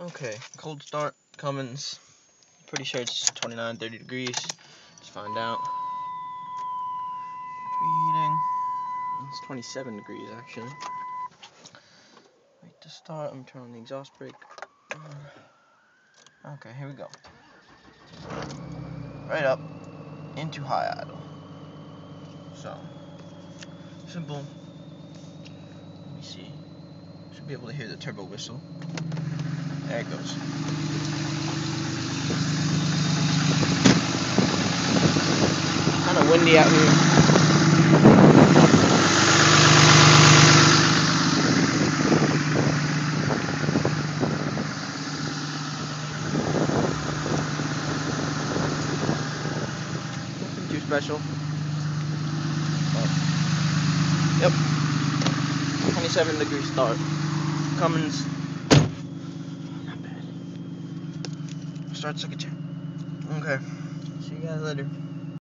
Okay, cold start, Cummins. Pretty sure it's 29, 30 degrees. Let's find out. Preheating. It's 27 degrees actually. Wait to start. I'm turning on the exhaust brake. Okay, here we go. Right up into high idle. So simple. Let me see. Should be able to hear the turbo whistle. There it goes. Kind of windy out here. Nothing too special. But, yep. 27 degree start. Cummins. Not bad. Start second chair. Okay. See you guys later.